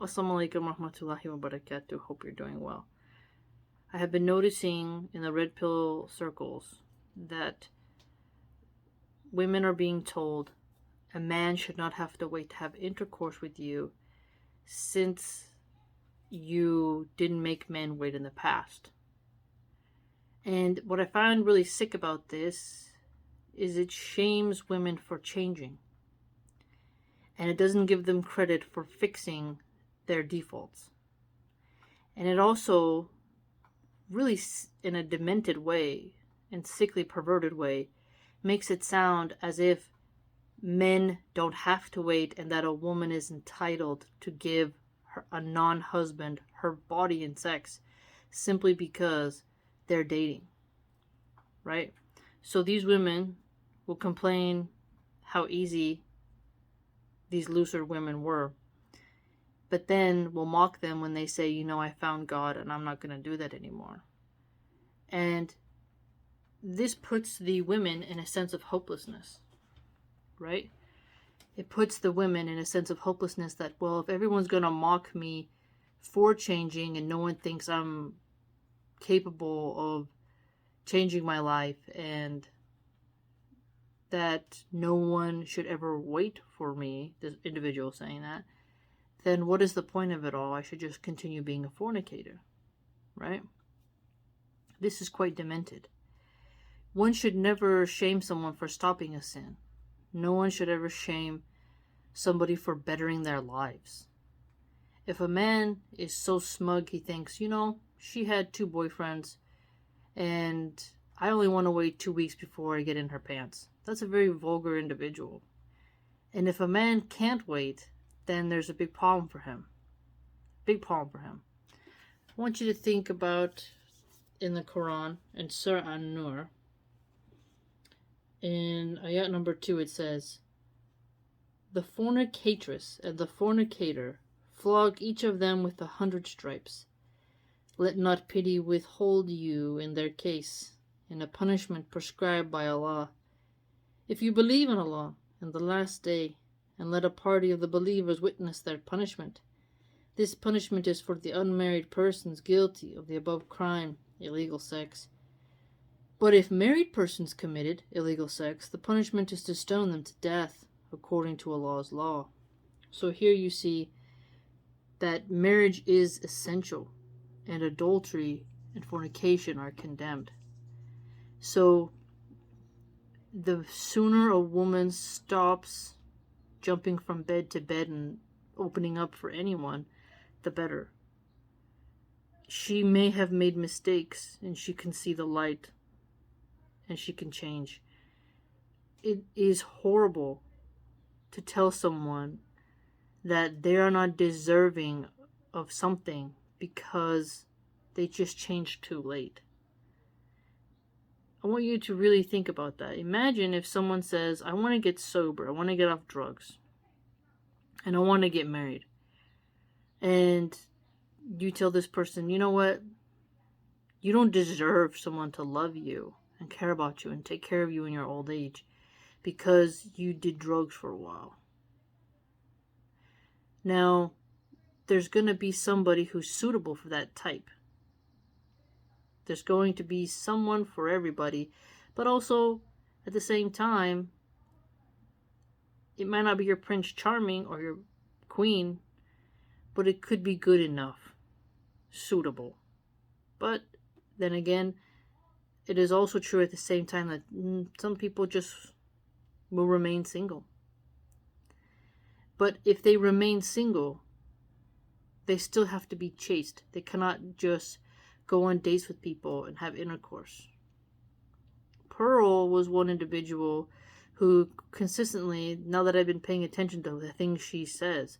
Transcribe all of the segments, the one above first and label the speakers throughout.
Speaker 1: Assalamu alaikum warahmatullahi wabarakatuh. Hope you're doing well. I have been noticing in the red pill circles that women are being told a man should not have to wait to have intercourse with you since you didn't make men wait in the past. And what I find really sick about this is it shames women for changing. And it doesn't give them credit for fixing their defaults. And it also really, in a demented way and sickly perverted way, makes it sound as if men don't have to wait and that a woman is entitled to give a non-husband her body and sex simply because they're dating, right? So these women will complain how easy these looser women were, but then will mock them when they say, I found God and I'm not going to do that anymore. And this puts the women in a sense of hopelessness, right? It puts the women in a sense of hopelessness that, well, if everyone's going to mock me for changing and no one thinks I'm capable of changing my life and that no one should ever wait for me, this individual saying that, then what is the point of it all? I should just continue being a fornicator, right? This is quite demented. One should never shame someone for stopping a sin. No one should ever shame somebody for bettering their lives. If a man is so smug he thinks, she had 2 boyfriends and I only want to wait 2 weeks before I get in her pants. That's a very vulgar individual. And if a man can't wait, then there's a big problem for him. Big problem for him. I want you to think about in the Quran, in Surah An-Nur, in ayat number 2, it says, "The fornicatress and the fornicator, flog each of them with 100 stripes. Let not pity withhold you in their case, in a punishment prescribed by Allah. If you believe in Allah and the last day, and let a party of the believers witness their punishment. This punishment is for the unmarried persons guilty of the above crime, illegal sex. But if married persons committed illegal sex, the punishment is to stone them to death, according to Allah's law." So here you see that marriage is essential, and adultery and fornication are condemned. So the sooner a woman stops jumping from bed to bed and opening up for anyone, the better. She may have made mistakes and she can see the light and she can change. It is horrible to tell someone that they are not deserving of something because they just changed too late. I want you to really think about that. Imagine if someone says, I want to get sober, I want to get off drugs, and I want to get married. And you tell this person, you know what? You don't deserve someone to love you and care about you and take care of you in your old age because you did drugs for a while. Now, there's going to be somebody who's suitable for that type. There's going to be someone for everybody, but also at the same time, it might not be your Prince Charming or your Queen, but it could be good enough, suitable. But then again, it is also true at the same time that some people just will remain single. But if they remain single, they still have to be chaste. They cannot just go on dates with people and have intercourse. Pearl was one individual who consistently, now that I've been paying attention to the things she says,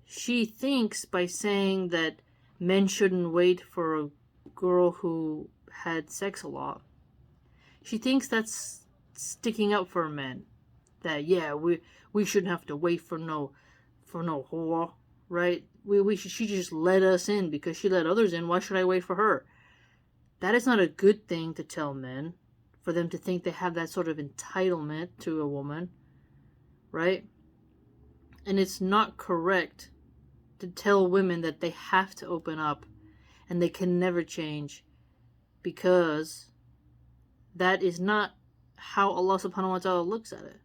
Speaker 1: she thinks by saying that men shouldn't wait for a girl who had sex a lot, she thinks that's sticking up for men. That, yeah, we shouldn't have to wait for no whore, right? She just let us in because she let others in. Why should I wait for her? That is not a good thing to tell men, for them to think they have that sort of entitlement to a woman, right? And it's not correct to tell women that they have to open up and they can never change, because that is not how Allah subhanahu wa ta'ala looks at it.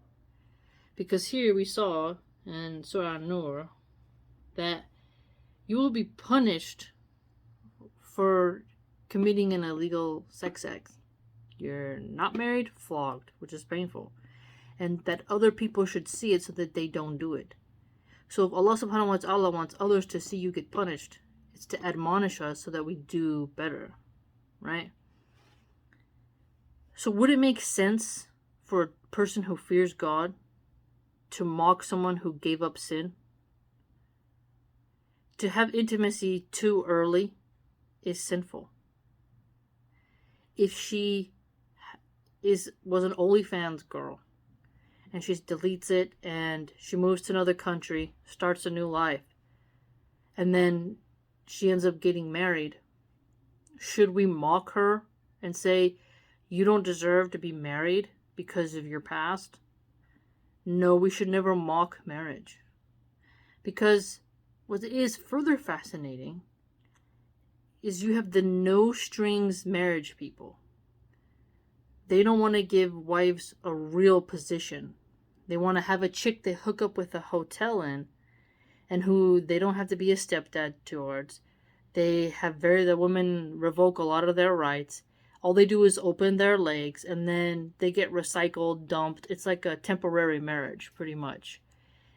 Speaker 1: Because here we saw in Surah An-Nur that you will be punished for committing an illegal sex act. You're not married, flogged, which is painful. And that other people should see it so that they don't do it. So if Allah subhanahu wa ta'ala wants others to see you get punished, it's to admonish us so that we do better, right? So would it make sense for a person who fears God to mock someone who gave up sin? To have intimacy too early is sinful. If she was an OnlyFans girl and she deletes it and she moves to another country, starts a new life, and then she ends up getting married, should we mock her and say, you don't deserve to be married because of your past? No, we should never mock marriage. Because what is further fascinating is you have the no-strings marriage people. They don't want to give wives a real position. They want to have a chick they hook up with a hotel in, and who they don't have to be a stepdad towards. They have the women revoke a lot of their rights. All they do is open their legs, and then they get recycled, dumped. It's like a temporary marriage, pretty much.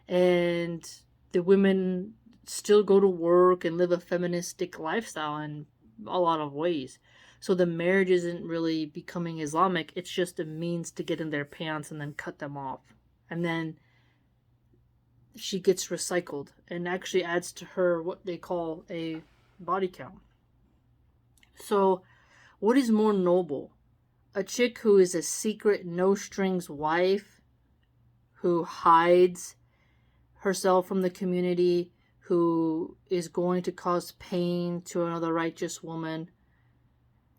Speaker 1: And the women still go to work and live a feministic lifestyle in a lot of ways. So the marriage isn't really becoming Islamic. It's just a means to get in their pants and then cut them off. And then she gets recycled and actually adds to her what they call a body count. So what is more noble? A chick who is a secret no-strings wife, who hides herself from the community, who is going to cause pain to another righteous woman,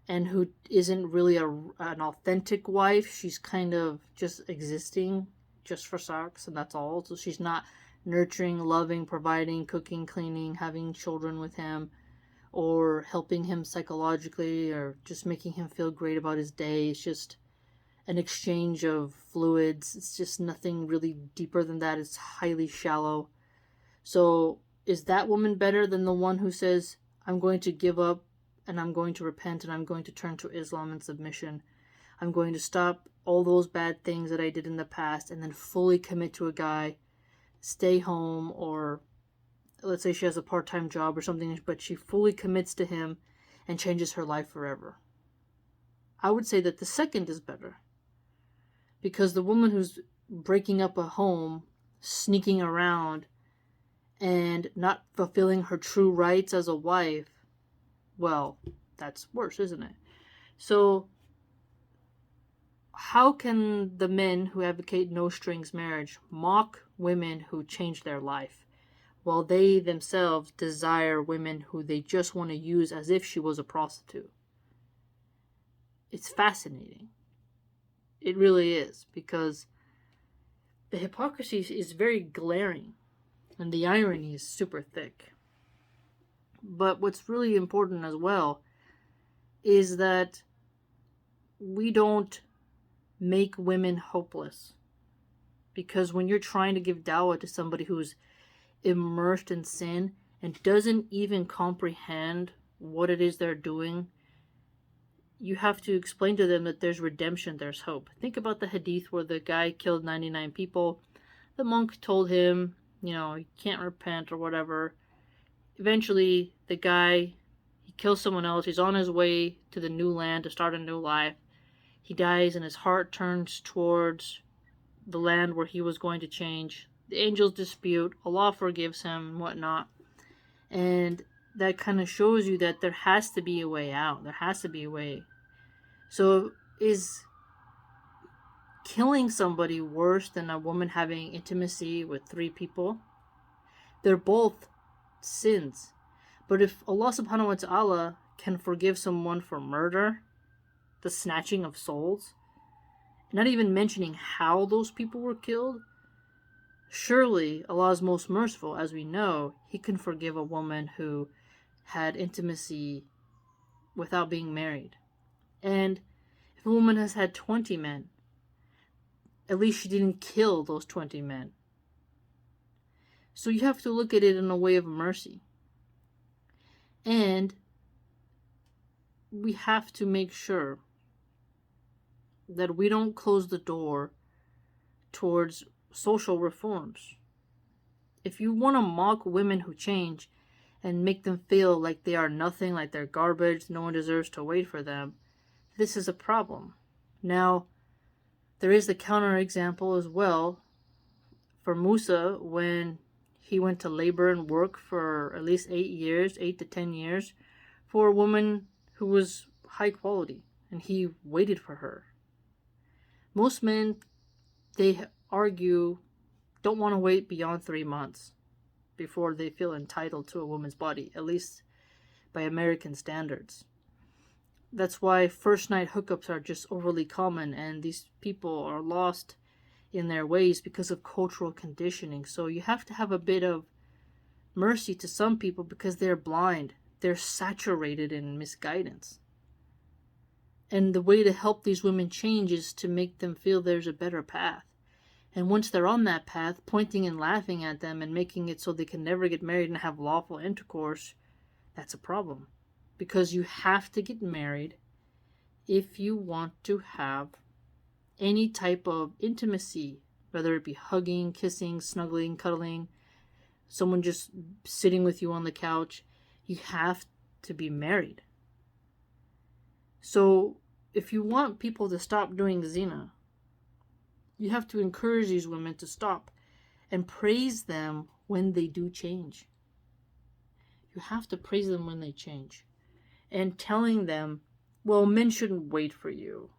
Speaker 1: and who isn't really an authentic wife. She's kind of just existing just for sex, and that's all. So she's not nurturing, loving, providing, cooking, cleaning, having children with him, or helping him psychologically, or just making him feel great about his day. It's just an exchange of fluids. It's just nothing really deeper than that. It's highly shallow. So is that woman better than the one who says, I'm going to give up and I'm going to repent and I'm going to turn to Islam and submission. I'm going to stop all those bad things that I did in the past and then fully commit to a guy, stay home, or let's say she has a part-time job or something, but she fully commits to him and changes her life forever. I would say that the second is better. Because the woman who's breaking up a home, sneaking around, and not fulfilling her true rights as a wife, well, that's worse, isn't it? So how can the men who advocate no-strings marriage mock women who change their life, while they themselves desire women who they just want to use as if she was a prostitute? It's fascinating. It really is, because the hypocrisy is very glaring, and the irony is super thick. But what's really important as well is that we don't make women hopeless. Because when you're trying to give dawah to somebody who's immersed in sin and doesn't even comprehend what it is they're doing, you have to explain to them that there's redemption, there's hope. Think about the hadith where the guy killed 99 people. The monk told him, you can't repent or whatever. Eventually, the guy, he kills someone else. He's on his way to the new land to start a new life. He dies and his heart turns towards the land where he was going to change. The angels dispute. Allah forgives him and whatnot. And that kind of shows you that there has to be a way out. There has to be a way. So is killing somebody worse than a woman having intimacy with 3 people? They're both sins. But if Allah subhanahu wa ta'ala can forgive someone for murder, the snatching of souls, not even mentioning how those people were killed, Surely Allah is most merciful. As we know, He can forgive a woman who had intimacy without being married. And if a woman has had 20 men, at least she didn't kill those 20 men. So you have to look at it in a way of mercy. And we have to make sure that we don't close the door towards social reforms. If you want to mock women who change and make them feel like they are nothing, like they're garbage, no one deserves to wait for them, this is a problem. Now, there is the counterexample as well for Musa when he went to labor and work for at least 8 to 10 years, for a woman who was high quality, and he waited for her. Most men, they argue, don't want to wait beyond 3 months before they feel entitled to a woman's body, at least by American standards. That's why first night hookups are just overly common, and these people are lost in their ways because of cultural conditioning. So you have to have a bit of mercy to some people because they're blind. They're saturated in misguidance. And the way to help these women change is to make them feel there's a better path. And once they're on that path, pointing and laughing at them and making it so they can never get married and have lawful intercourse, that's a problem. Because you have to get married if you want to have any type of intimacy, whether it be hugging, kissing, snuggling, cuddling, someone just sitting with you on the couch. You have to be married. So if you want people to stop doing zina, you have to encourage these women to stop and praise them when they do change. You have to praise them when they change. And telling them, well, men shouldn't wait for you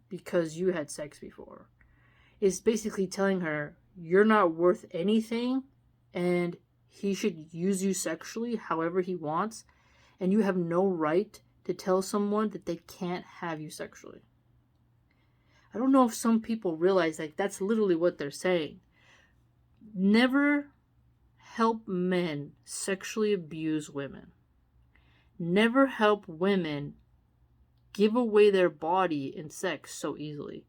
Speaker 1: because you had sex before, is basically telling her, you're not worth anything, and he should use you sexually however he wants, and you have no right to tell someone that they can't have you sexually. I don't know if some people realize like that's literally what they're saying. Never help men sexually abuse women. Never help women give away their body in sex so easily.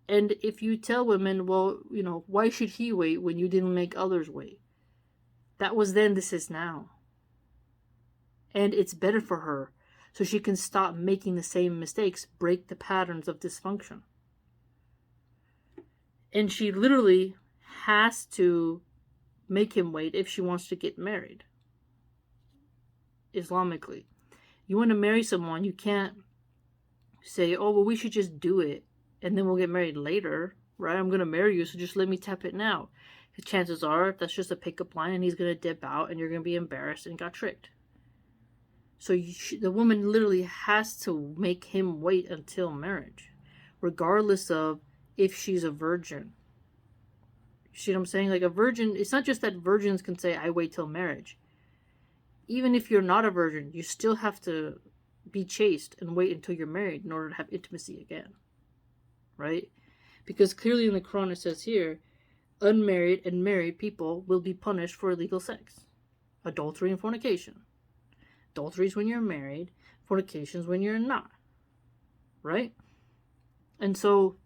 Speaker 1: And if you tell women, well, why should he wait when you didn't make others wait? That was then, this is now. And it's better for her, so she can stop making the same mistakes, break the patterns of dysfunction. And she literally has to make him wait if she wants to get married. Islamically. You want to marry someone, you can't say, oh, well, we should just do it, and then we'll get married later, right? I'm going to marry you, so just let me tap it now. Because chances are, that's just a pickup line, and he's going to dip out, and you're going to be embarrassed and got tricked. So the woman literally has to make him wait until marriage, regardless of if she's a virgin. You see what I'm saying? Like a virgin, it's not just that virgins can say, I wait till marriage. Even if you're not a virgin, you still have to be chaste and wait until you're married in order to have intimacy again. Right? Because clearly in the Quran it says here, unmarried and married people will be punished for illegal sex. Adultery and fornication. Adultery is when you're married, fornication is when you're not. Right? And so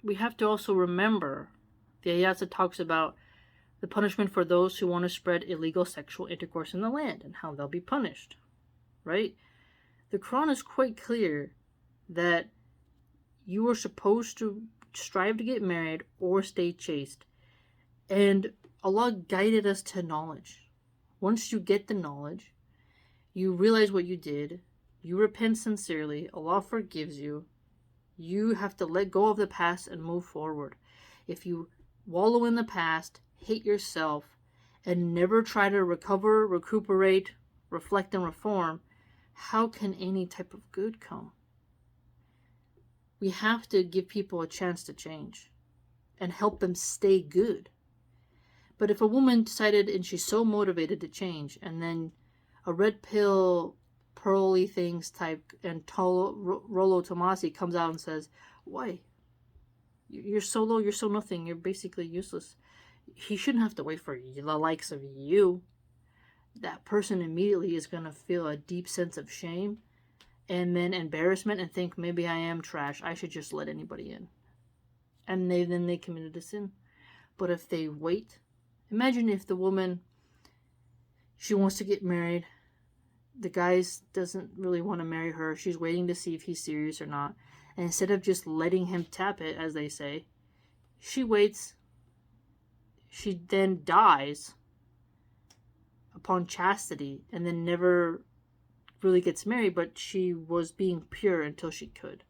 Speaker 1: we have to also remember the ayat that talks about the punishment for those who want to spread illegal sexual intercourse in the land and how they'll be punished. Right? The Quran is quite clear that you are supposed to strive to get married or stay chaste. And Allah guided us to knowledge. Once you get the knowledge, you realize what you did, you repent sincerely, Allah forgives you. You have to let go of the past and move forward. If you wallow in the past, hate yourself, and never try to recover, recuperate, reflect, and reform, how can any type of good come? We have to give people a chance to change and help them stay good. But if a woman decided and she's so motivated to change, and then a red pill, pearly things type and Rollo Tomasi comes out and says, why? You're so low, you're so nothing, you're basically useless. He shouldn't have to wait for the likes of you. That person immediately is going to feel a deep sense of shame and then embarrassment and think, maybe I am trash, I should just let anybody in. And then they committed a sin. But if they wait, imagine if the woman, she wants to get married, the guy doesn't really want to marry her, she's waiting to see if he's serious or not, and instead of just letting him tap it, as they say, she waits, she then dies upon chastity, and then never really gets married, but she was being pure until she could.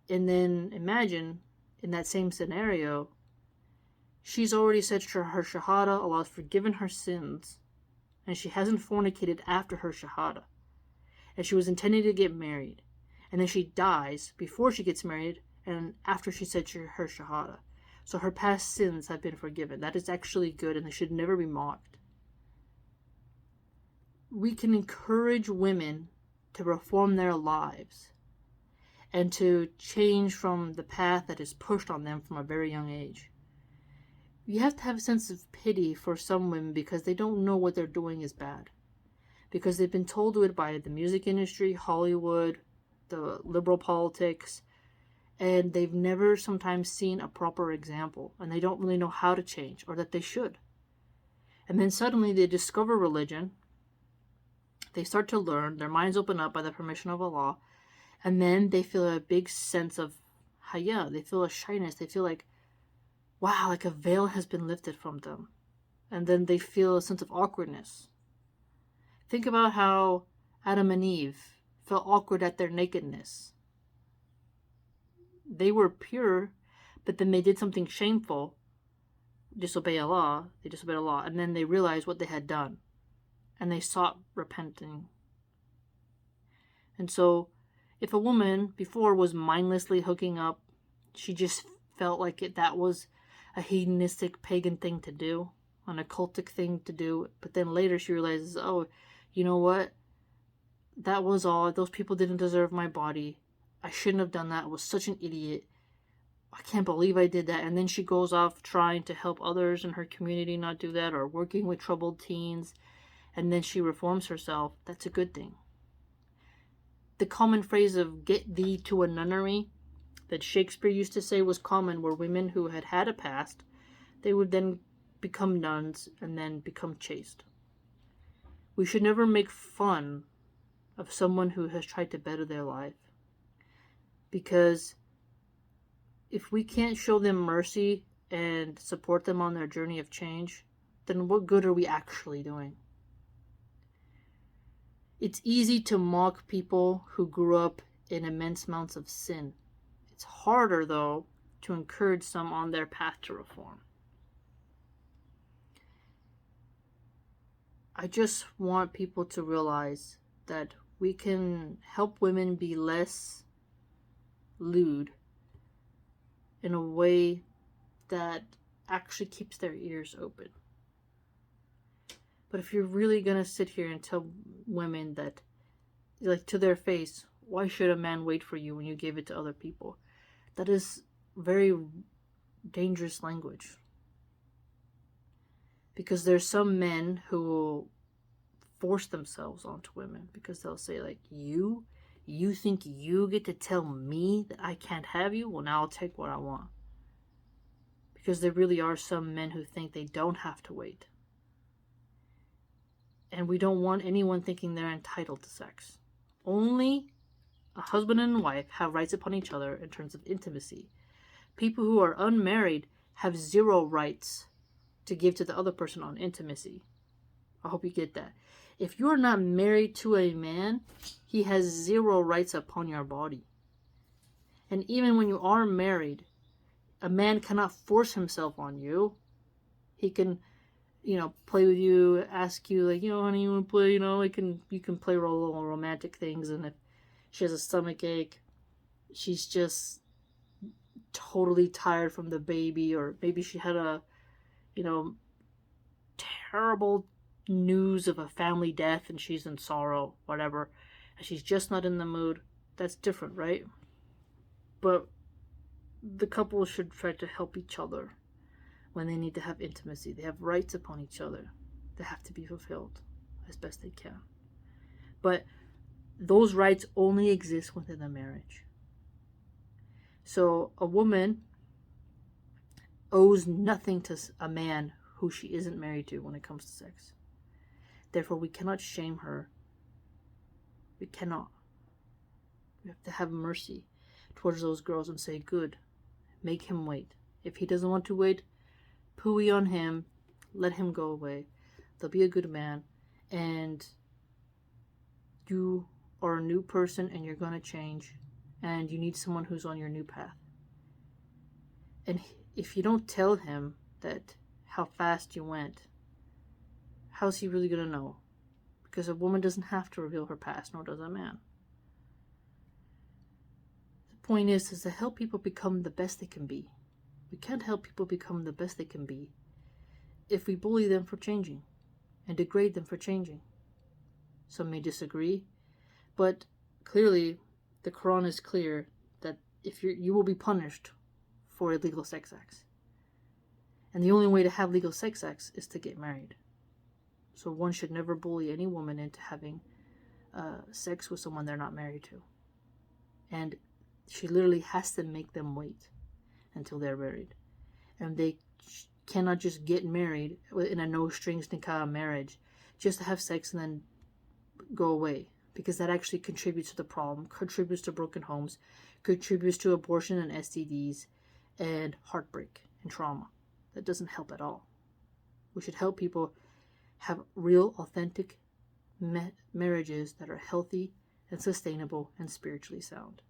Speaker 1: And then imagine, in that same scenario, she's already said her shahada, Allah's forgiven her sins, and she hasn't fornicated after her shahada, and she was intending to get married, and then she dies before she gets married and after she said her shahada. So her past sins have been forgiven. That is actually good, and they should never be mocked. We can encourage women to reform their lives and to change from the path that is pushed on them from a very young age. You have to have a sense of pity for some women because they don't know what they're doing is bad. Because they've been told to it by the music industry, Hollywood, the liberal politics, and they've never sometimes seen a proper example, and they don't really know how to change, or that they should. And then suddenly they discover religion, they start to learn, their minds open up by the permission of Allah, and then they feel a big sense of haya, they feel a shyness, they feel like, wow, like a veil has been lifted from them. And then they feel a sense of awkwardness. Think about how Adam and Eve felt awkward at their nakedness. They were pure, but then they did something shameful, they disobeyed Allah, and then they realized what they had done. And they sought repenting. And so, if a woman before was mindlessly hooking up, she just felt like that was a hedonistic pagan thing to do, an occultic thing to do, but then later she realizes, oh, you know what? That was all. Those people didn't deserve my body. I shouldn't have done that. I was such an idiot. I can't believe I did that. And then she goes off trying to help others in her community not do that, or working with troubled teens, and then she reforms herself. That's a good thing. The common phrase of "get thee to a nunnery" that Shakespeare used to say was common, where women who had had a past, they would then become nuns and then become chaste. We should never make fun of someone who has tried to better their life, because if we can't show them mercy and support them on their journey of change, then what good are we actually doing? It's easy to mock people who grew up in immense amounts of sin. It's harder, though, to encourage some on their path to reform. I just want people to realize that we can help women be less lewd in a way that actually keeps their ears open. But if you're really going to sit here and tell women that, like, to their face, why should a man wait for you when you gave it to other people? That is very dangerous language. Because there's some men who will force themselves onto women because they'll say, like, you think you get to tell me that I can't have you? Well, now I'll take what I want. Because there really are some men who think they don't have to wait. And we don't want anyone thinking they're entitled to sex. Only a husband and wife have rights upon each other in terms of intimacy. People who are unmarried have zero rights to give to the other person on intimacy. I hope you get that. If you are not married to a man, he has zero rights upon your body. And even when you are married, a man cannot force himself on you. He can, play with you, ask you, like, honey, you want to play, you can play little romantic things, and if she has a stomach ache, she's just totally tired from the baby, or maybe she had a, terrible news of a family death and she's in sorrow, whatever, and she's just not in the mood, that's different, right? But the couple should try to help each other when they need to have intimacy. They have rights upon each other that have to be fulfilled as best they can. But those rights only exist within the marriage. So a woman owes nothing to a man who she isn't married to when it comes to sex. Therefore, we cannot shame her. We cannot. We have to have mercy towards those girls and say, good, make him wait. If he doesn't want to wait, pooey on him, let him go away. They'll be a good man, and you are a new person and you're going to change, and you need someone who's on your new path. And if you don't tell him that how fast you went, how's he really going to know? Because a woman doesn't have to reveal her past, nor does a man. The point is to help people become the best they can be. We can't help people become the best they can be if we bully them for changing and degrade them for changing. Some may disagree, but clearly the Quran is clear that if you will be punished for illegal sex acts. And the only way to have legal sex acts is to get married. So one should never bully any woman into having sex with someone they're not married to. And she literally has to make them wait until they're married. And they cannot just get married in a no-strings nikah marriage just to have sex and then go away. Because that actually contributes to the problem, contributes to broken homes, contributes to abortion and STDs and heartbreak and trauma. That doesn't help at all. We should help people have real, authentic marriages that are healthy and sustainable and spiritually sound.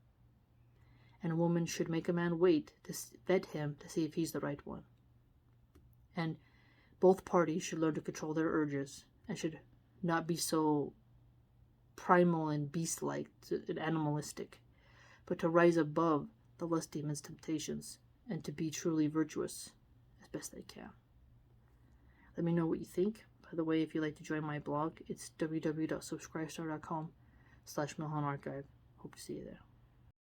Speaker 1: And a woman should make a man wait to vet him to see if he's the right one. And both parties should learn to control their urges and should not be so primal and beast-like and animalistic, but to rise above the lust demon's temptations and to be truly virtuous as best they can. Let me know what you think. By the way, if you'd like to join my blog, it's www.subscribestar.com/MilhanArchive. Hope to see you there.